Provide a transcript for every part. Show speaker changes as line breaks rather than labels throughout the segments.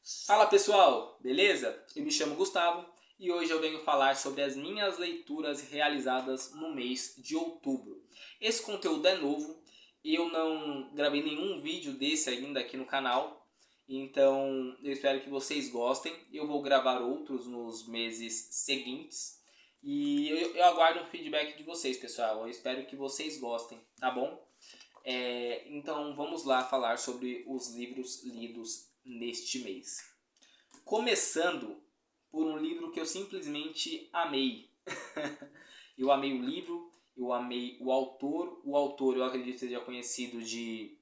Fala pessoal, beleza? Eu me chamo Gustavo e hoje eu venho falar sobre as minhas leituras realizadas no mês de outubro. Esse conteúdo é novo, eu não gravei nenhum vídeo desse ainda aqui no canal, então eu espero que vocês gostem. Eu vou gravar outros nos meses seguintes e eu aguardo um feedback de vocês, pessoal. Eu espero que vocês gostem, tá bom? Então vamos lá falar sobre os livros lidos neste mês. Começando por um livro que eu simplesmente amei. Eu amei o livro, eu amei o autor. O autor eu acredito que seja conhecido de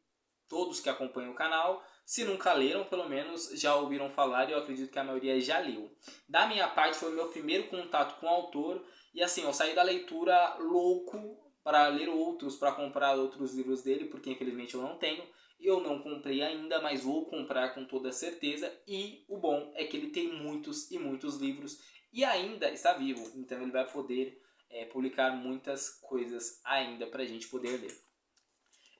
todos que acompanham o canal. Se nunca leram, pelo menos já ouviram falar e eu acredito que a maioria já leu. Da minha parte foi o meu primeiro contato com o autor e assim, eu saí da leitura louco para ler outros, para comprar outros livros dele, porque infelizmente eu não tenho. Eu não comprei ainda, mas vou comprar com toda certeza. E o bom é que ele tem muitos e muitos livros e ainda está vivo. Então ele vai poder publicar muitas coisas ainda para a gente poder ler.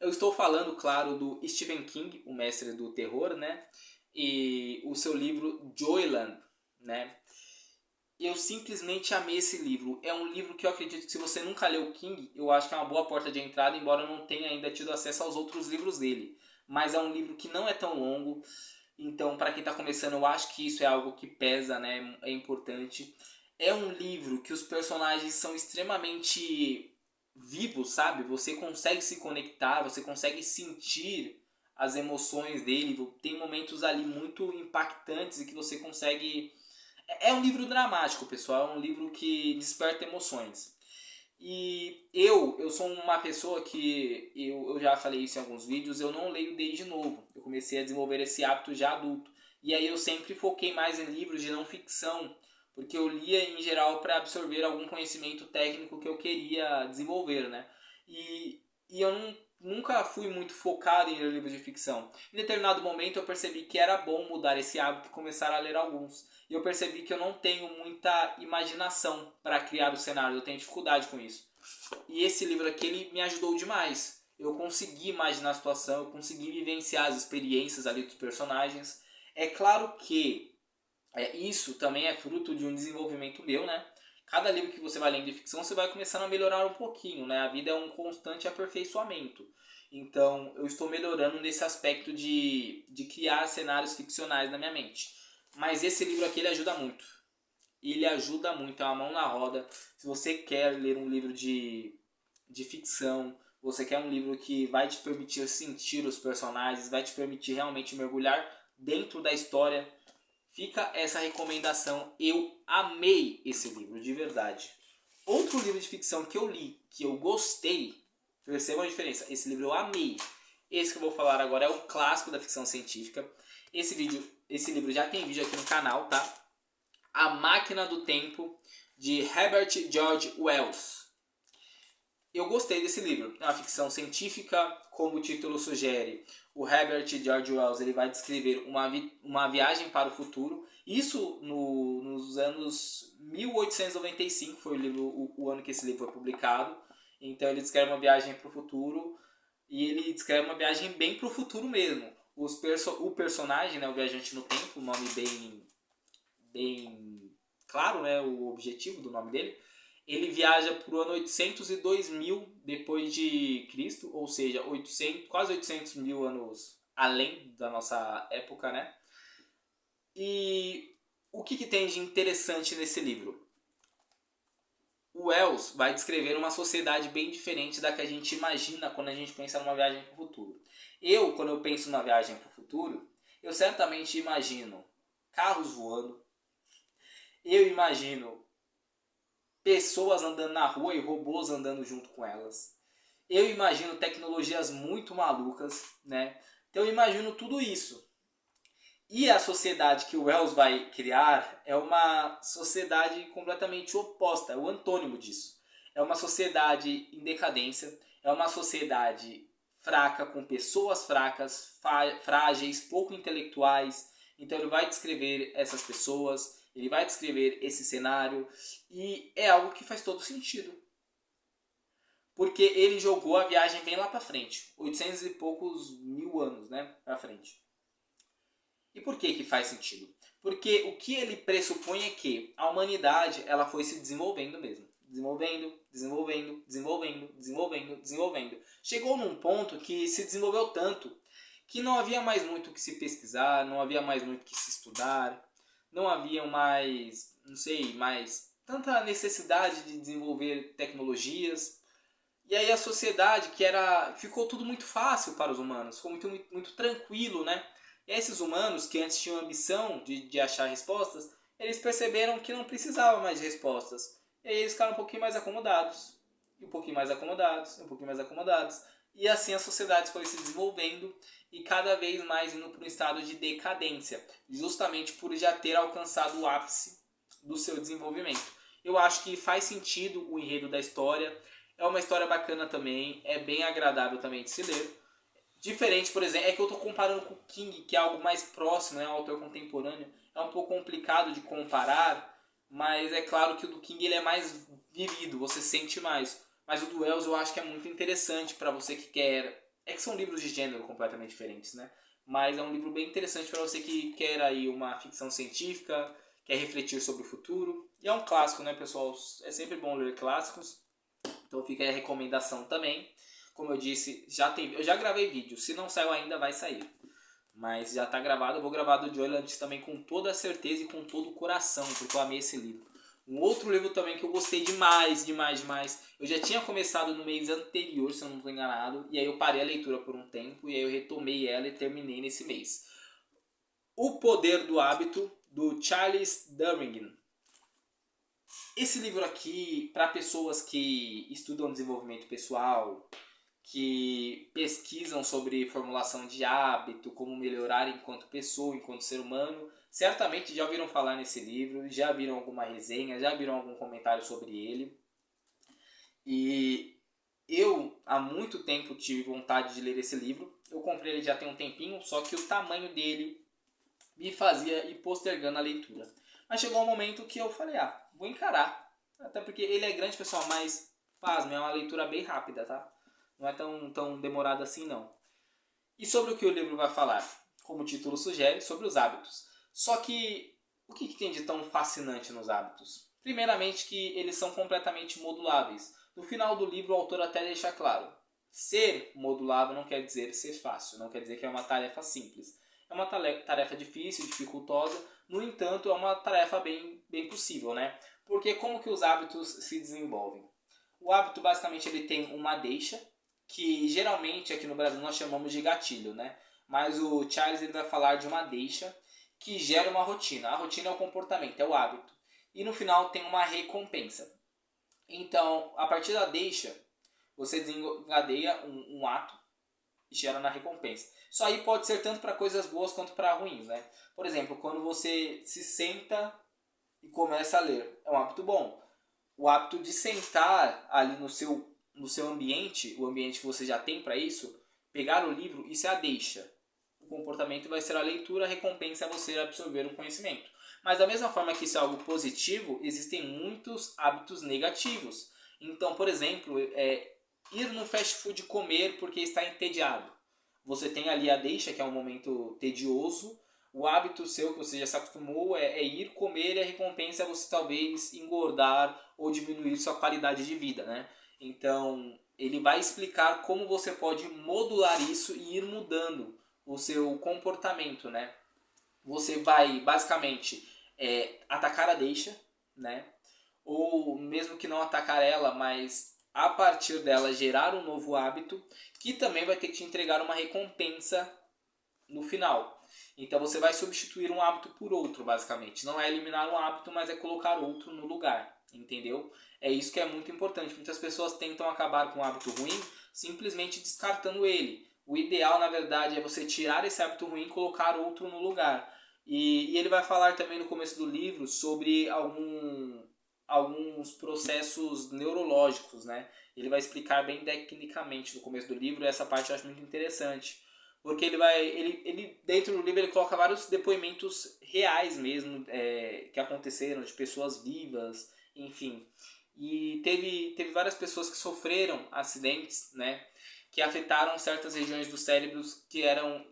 Eu estou falando, claro, do Stephen King, o mestre do terror, né? E o seu livro Joyland, né? Eu simplesmente amei esse livro. É um livro que eu acredito que se você nunca leu King, eu acho que é uma boa porta de entrada, embora eu não tenha ainda tido acesso aos outros livros dele. Mas é um livro que não é tão longo, então para quem está começando eu acho que isso é algo que pesa, né? É importante. É um livro que os personagens são extremamente vivos, sabe? Você consegue se conectar, você consegue sentir as emoções dele. Tem momentos ali muito impactantes e que você consegue... É um livro dramático, pessoal. É um livro que desperta emoções. E eu sou uma pessoa que, eu já falei isso em alguns vídeos, eu não leio desde novo. Eu comecei a desenvolver esse hábito já adulto. E aí eu sempre foquei mais em livros de não ficção, porque eu lia em geral para absorver algum conhecimento técnico que eu queria desenvolver, né? E eu nunca fui muito focado em ler livros de ficção. Em determinado momento eu percebi que era bom mudar esse hábito e começar a ler alguns. E eu percebi que eu não tenho muita imaginação para criar os cenários, eu tenho dificuldade com isso. E esse livro aqui ele me ajudou demais. Eu consegui imaginar a situação, eu consegui vivenciar as experiências ali dos personagens. É claro que isso também é fruto de um desenvolvimento meu, né? Cada livro que você vai lendo de ficção, você vai começando a melhorar um pouquinho, né? A vida é um constante aperfeiçoamento. Então, eu estou melhorando nesse aspecto de criar cenários ficcionais na minha mente. Mas esse livro aqui, ele ajuda muito. Ele ajuda muito, é uma mão na roda. Se você quer ler um livro de ficção, você quer um livro que vai te permitir sentir os personagens, vai te permitir realmente mergulhar dentro da história, fica essa recomendação. Eu amei esse livro, de verdade. Outro livro de ficção que eu li, que eu gostei, percebam a diferença, esse livro eu amei. Esse que eu vou falar agora é o clássico da ficção científica. Esse livro já tem vídeo aqui no canal, tá? A Máquina do Tempo, de Herbert George Wells. Eu gostei desse livro. É uma ficção científica, como o título sugere. O Herbert George Wells ele vai descrever uma viagem para o futuro. Isso nos anos 1895, foi o ano que esse livro foi publicado. Então ele descreve uma viagem para o futuro e ele descreve uma viagem bem para o futuro mesmo. O personagem, né, o viajante no tempo, o nome bem claro, né, o objetivo do nome dele, ele viaja para o ano 802 mil depois de Cristo, ou seja, quase 800 mil anos além da nossa época, né? E o que tem de interessante nesse livro? O Wells vai descrever uma sociedade bem diferente da que a gente imagina quando a gente pensa numa viagem para o futuro. Quando eu penso numa viagem para o futuro, eu certamente imagino carros voando, eu imagino pessoas andando na rua e robôs andando junto com elas. Eu imagino tecnologias muito malucas, né? Então eu imagino tudo isso. E a sociedade que o Wells vai criar é uma sociedade completamente oposta, é o antônimo disso. É uma sociedade em decadência, é uma sociedade fraca, com pessoas fracas, frágeis, pouco intelectuais. Então ele vai descrever essas pessoas, ele vai descrever esse cenário e é algo que faz todo sentido. Porque ele jogou a viagem bem lá pra frente, 800 e poucos mil anos, né, pra frente. E por que faz sentido? Porque o que ele pressupõe é que a humanidade ela foi se desenvolvendo mesmo. Desenvolvendo. Chegou num ponto que se desenvolveu tanto que não havia mais muito o que se pesquisar, não havia mais muito o que se estudar, não havia mais, não sei, mais tanta necessidade de desenvolver tecnologias. E aí a sociedade, ficou tudo muito fácil para os humanos, ficou muito tranquilo, né? E esses humanos que antes tinham ambição de achar respostas, eles perceberam que não precisavam mais de respostas. E aí eles ficaram um pouquinho mais acomodados, e um pouquinho mais acomodados, e um pouquinho mais acomodados. E assim a sociedade foi se desenvolvendo e cada vez mais indo para um estado de decadência, justamente por já ter alcançado o ápice do seu desenvolvimento. Eu acho que faz sentido o enredo da história, é uma história bacana também, é bem agradável também de se ler. Diferente, por exemplo, é que eu estou comparando com o King, que é algo mais próximo, é um autor contemporâneo. É um pouco complicado de comparar, mas é claro que o do King ele é mais vivido, você sente mais. Mas o do Wells eu acho que é muito interessante para você que quer... É que são livros de gênero completamente diferentes, né? Mas é um livro bem interessante para você que quer aí uma ficção científica, quer refletir sobre o futuro. E é um clássico, né, pessoal? É sempre bom ler clássicos. Então fica aí a recomendação também. Como eu disse, eu já gravei vídeo. Se não saiu ainda, vai sair. Mas já está gravado. Eu vou gravar do Joel antes também com toda a certeza e com todo o coração, porque eu amei esse livro. Um outro livro também que eu gostei demais. Eu já tinha começado no mês anterior, se eu não estou enganado. E aí eu parei a leitura por um tempo. E aí eu retomei ela e terminei nesse mês. O Poder do Hábito, do Charles Duhigg. Esse livro aqui, para pessoas que estudam desenvolvimento pessoal, que pesquisam sobre formulação de hábito, como melhorar enquanto pessoa, enquanto ser humano, certamente já ouviram falar nesse livro, já viram alguma resenha, já viram algum comentário sobre ele. E eu, há muito tempo, tive vontade de ler esse livro. Eu comprei ele já tem um tempinho, só que o tamanho dele me fazia ir postergando a leitura. Mas chegou um momento que eu falei, vou encarar. Até porque ele é grande, pessoal, mas pasme, é uma leitura bem rápida, tá? Não é tão demorada assim, não. E sobre o que o livro vai falar? Como o título sugere, sobre os hábitos. Só que, o que tem de tão fascinante nos hábitos? Primeiramente que eles são completamente moduláveis. No final do livro, o autor até deixa claro. Ser modulável não quer dizer ser fácil, não quer dizer que é uma tarefa simples. É uma tarefa difícil, dificultosa, no entanto, é uma tarefa bem possível, né? Porque como que os hábitos se desenvolvem? O hábito, basicamente, ele tem uma deixa, que geralmente aqui no Brasil nós chamamos de gatilho, né? Mas o Charles ele vai falar de uma deixa que gera uma rotina. A rotina é o comportamento, é o hábito. E no final tem uma recompensa. Então, a partir da deixa, você desencadeia um ato e gera na recompensa. Isso aí pode ser tanto para coisas boas quanto para ruins, né? Por exemplo, quando você se senta e começa a ler, é um hábito bom. O hábito de sentar ali no seu ambiente, o ambiente que você já tem para isso, pegar o livro, isso é a deixa. O comportamento vai ser a leitura, a recompensa é você absorver o conhecimento. Mas da mesma forma que isso é algo positivo, existem muitos hábitos negativos. Então, por exemplo, ir no fast food comer porque está entediado. Você tem ali a deixa, que é um momento tedioso. O hábito seu, que você já se acostumou, é ir comer e a recompensa é você talvez engordar ou diminuir sua qualidade de vida, né? Então, ele vai explicar como você pode modular isso e ir mudando o seu comportamento, né? Você vai, basicamente, atacar a deixa, né? Ou mesmo que não atacar ela, mas a partir dela gerar um novo hábito que também vai ter que te entregar uma recompensa no final. Então você vai substituir um hábito por outro, basicamente. Não é eliminar um hábito, mas é colocar outro no lugar, entendeu? É isso que é muito importante. Muitas pessoas tentam acabar com um hábito ruim simplesmente descartando ele. O ideal, na verdade, é você tirar esse hábito ruim e colocar outro no lugar. E ele vai falar também no começo do livro sobre alguns processos neurológicos, né? Ele vai explicar bem tecnicamente no começo do livro, e essa parte eu acho muito interessante. Porque ele dentro do livro ele coloca vários depoimentos reais mesmo, que aconteceram, de pessoas vivas, enfim. E teve várias pessoas que sofreram acidentes, né? Que afetaram certas regiões do cérebro que eram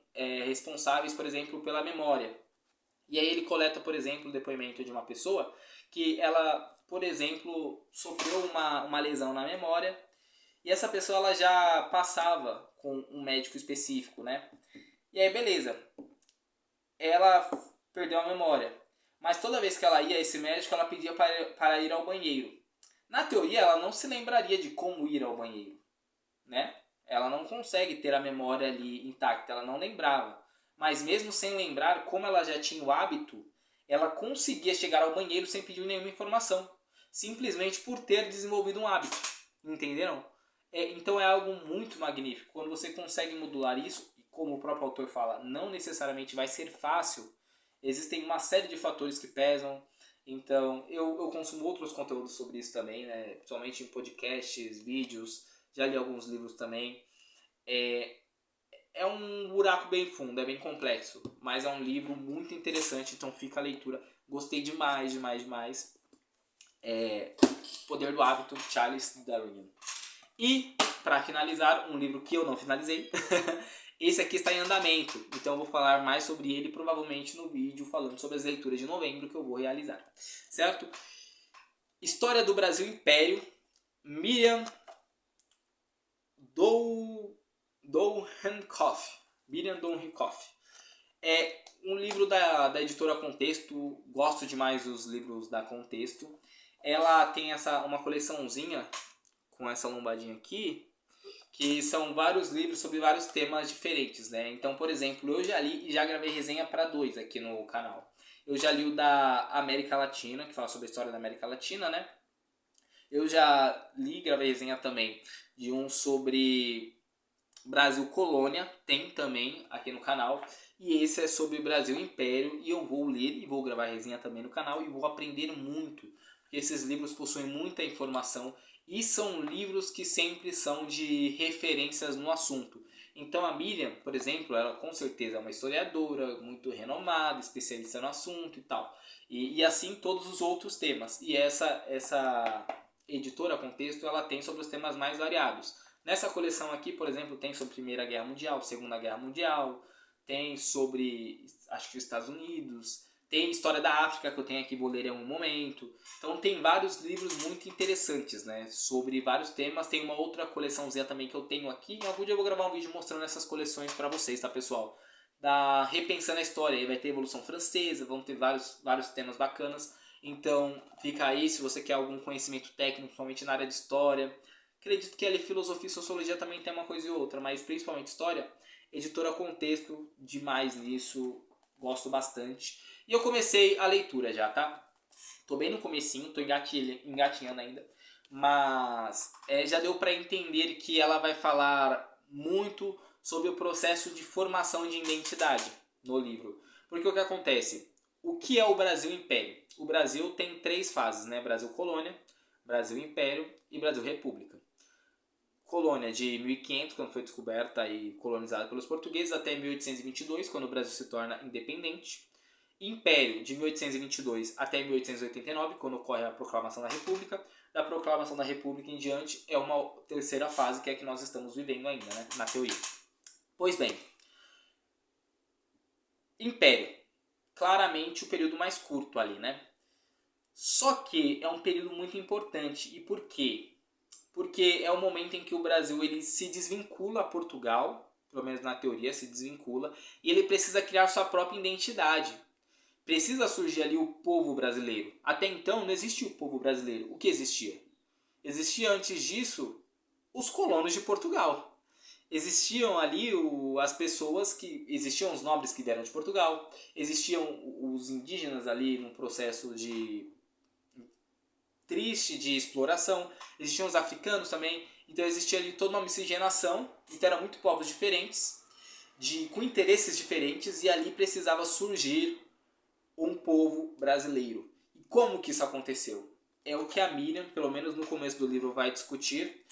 responsáveis, por exemplo, pela memória. E aí ele coleta, por exemplo, o depoimento de uma pessoa que ela, por exemplo, sofreu uma lesão na memória e essa pessoa ela já passava com um médico específico, né? E aí, beleza, ela perdeu a memória, mas toda vez que ela ia a esse médico, ela pedia para ir ao banheiro. Na teoria, ela não se lembraria de como ir ao banheiro, né? Ela não consegue ter a memória ali intacta, ela não lembrava. Mas mesmo sem lembrar, como ela já tinha o hábito, ela conseguia chegar ao banheiro sem pedir nenhuma informação. Simplesmente por ter desenvolvido um hábito. Entenderam? Então é algo muito magnífico. Quando você consegue modular isso, e como o próprio autor fala, não necessariamente vai ser fácil. Existem uma série de fatores que pesam. Então eu consumo outros conteúdos sobre isso também, né? Principalmente em podcasts, vídeos. Já li alguns livros também. É um buraco bem fundo, é bem complexo, mas é um livro muito interessante, então fica a leitura. Gostei demais, demais, demais. Poder do Hábito, Charles Darwin. E, para finalizar, um livro que eu não finalizei. Esse aqui está em andamento, então eu vou falar mais sobre ele provavelmente no vídeo falando sobre as leituras de novembro que eu vou realizar. Certo? História do Brasil Império, Miriam Donhoff. Miriam Donhoff. É um livro da editora Contexto. Gosto demais dos livros da Contexto. Ela tem uma coleçãozinha com essa lombadinha aqui, que são vários livros sobre vários temas diferentes, né? Então, por exemplo, eu já li e já gravei resenha para 2 aqui no canal. Eu já li o da América Latina, que fala sobre a história da América Latina, né? Eu já li e gravei resenha também de um sobre Brasil Colônia, tem também aqui no canal. E esse é sobre Brasil Império, e eu vou ler e vou gravar resenha também no canal e vou aprender muito, porque esses livros possuem muita informação e são livros que sempre são de referências no assunto. Então a Miriam, por exemplo, ela com certeza é uma historiadora muito renomada, especialista no assunto e tal. E assim todos os outros temas. E essa editora Contexto, ela tem sobre os temas mais variados. Nessa coleção aqui, por exemplo, tem sobre Primeira Guerra Mundial, Segunda Guerra Mundial, tem sobre, acho que os Estados Unidos, tem História da África, que eu tenho aqui, vou ler em um momento. Então tem vários livros muito interessantes, né, sobre vários temas. Tem uma outra coleçãozinha também que eu tenho aqui. Em algum dia eu vou gravar um vídeo mostrando essas coleções para vocês, tá, pessoal? Da Repensando a História, aí vai ter Evolução Francesa, vão ter vários temas bacanas. Então fica aí, se você quer algum conhecimento técnico, principalmente na área de História. Acredito que ali filosofia e sociologia também tem uma coisa e outra, mas principalmente história. Editora Contexto, demais nisso, gosto bastante. E eu comecei a leitura já, tá? Tô bem no comecinho, tô engatinhando ainda. Mas já deu para entender que ela vai falar muito sobre o processo de formação de identidade no livro. Porque o que acontece? O que é o Brasil Império? O Brasil tem 3 fases, né? Brasil Colônia, Brasil Império e Brasil República. Colônia de 1500, quando foi descoberta e colonizada pelos portugueses, até 1822, quando o Brasil se torna independente. Império de 1822 até 1889, quando ocorre a proclamação da República. Da proclamação da República em diante é uma terceira fase, que é a que nós estamos vivendo ainda, né, na teoria. Pois bem, Império, claramente o período mais curto ali, né? Só que é um período muito importante. E por quê? Porque é o momento em que o Brasil ele se desvincula a Portugal, pelo menos na teoria se desvincula, e ele precisa criar sua própria identidade. Precisa surgir ali o povo brasileiro. Até então não existia o povo brasileiro. O que existia? Existia antes disso os colonos de Portugal. Existiam ali as pessoas que... Existiam os nobres que vieram de Portugal. Existiam os indígenas ali num processo triste de exploração. Existiam os africanos também. Então existia ali toda uma miscigenação. Então eram muito povos diferentes, com interesses diferentes. E ali precisava surgir um povo brasileiro. E como que isso aconteceu? É o que a Miriam, pelo menos no começo do livro, vai discutir.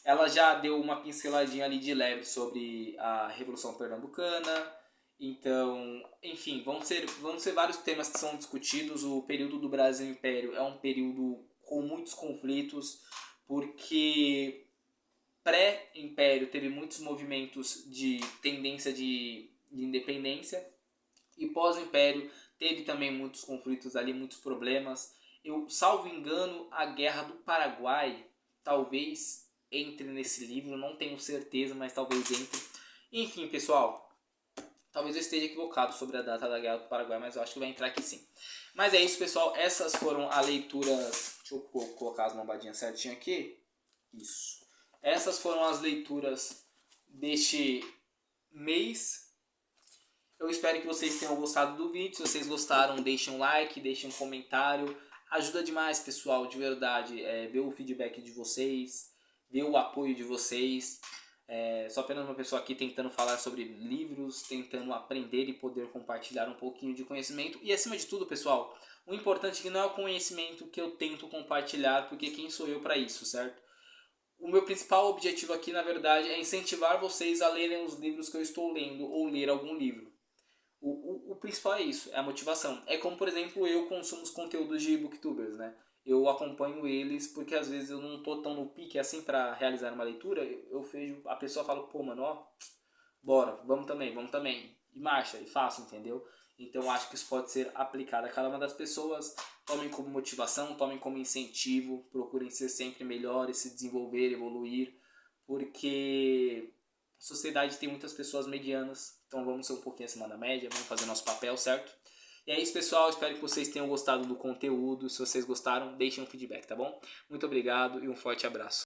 Ela já deu uma pinceladinha ali de leve sobre a Revolução Pernambucana. Então, enfim, vão ser vários temas que são discutidos. O período do Brasil Império é um período com muitos conflitos, porque pré-império teve muitos movimentos de tendência de de independência. E pós-império teve também muitos conflitos ali, muitos problemas. Eu, salvo engano, a Guerra do Paraguai talvez entre nesse livro, não tenho certeza, mas talvez entre. Enfim, pessoal, talvez eu esteja equivocado sobre a data da Guerra do Paraguai, mas eu acho que vai entrar aqui sim. Mas é isso, pessoal. Essas foram a leitura. Deixa eu colocar as lombadinhas certinho aqui. Isso. Essas foram as leituras deste mês. Eu espero que vocês tenham gostado do vídeo. Se vocês gostaram, deixem um like, deixem um comentário. Ajuda demais, pessoal, de verdade. Ver o feedback de vocês, ver o apoio de vocês. Sou apenas uma pessoa aqui tentando falar sobre livros, tentando aprender e poder compartilhar um pouquinho de conhecimento. E acima de tudo, pessoal, o importante é que não é o conhecimento que eu tento compartilhar, porque quem sou eu para isso, certo? O meu principal objetivo aqui, na verdade, é incentivar vocês a lerem os livros que eu estou lendo ou ler algum livro. O principal é isso, é a motivação. É como, por exemplo, eu consumo os conteúdos de booktubers, né? Eu acompanho eles porque às vezes eu não tô tão no pique assim para realizar uma leitura. Eu vejo, a pessoa fala, pô, mano, ó, bora, vamos também. E marcha, e faço, entendeu? Então acho que isso pode ser aplicado a cada uma das pessoas. Tomem como motivação, tomem como incentivo, procurem ser sempre melhores, se desenvolver, evoluir, porque a sociedade tem muitas pessoas medianas, então vamos ser um pouquinho acima da média, vamos fazer nosso papel, certo? E é isso, pessoal, espero que vocês tenham gostado do conteúdo. Se vocês gostaram, deixem um feedback, tá bom? Muito obrigado e um forte abraço.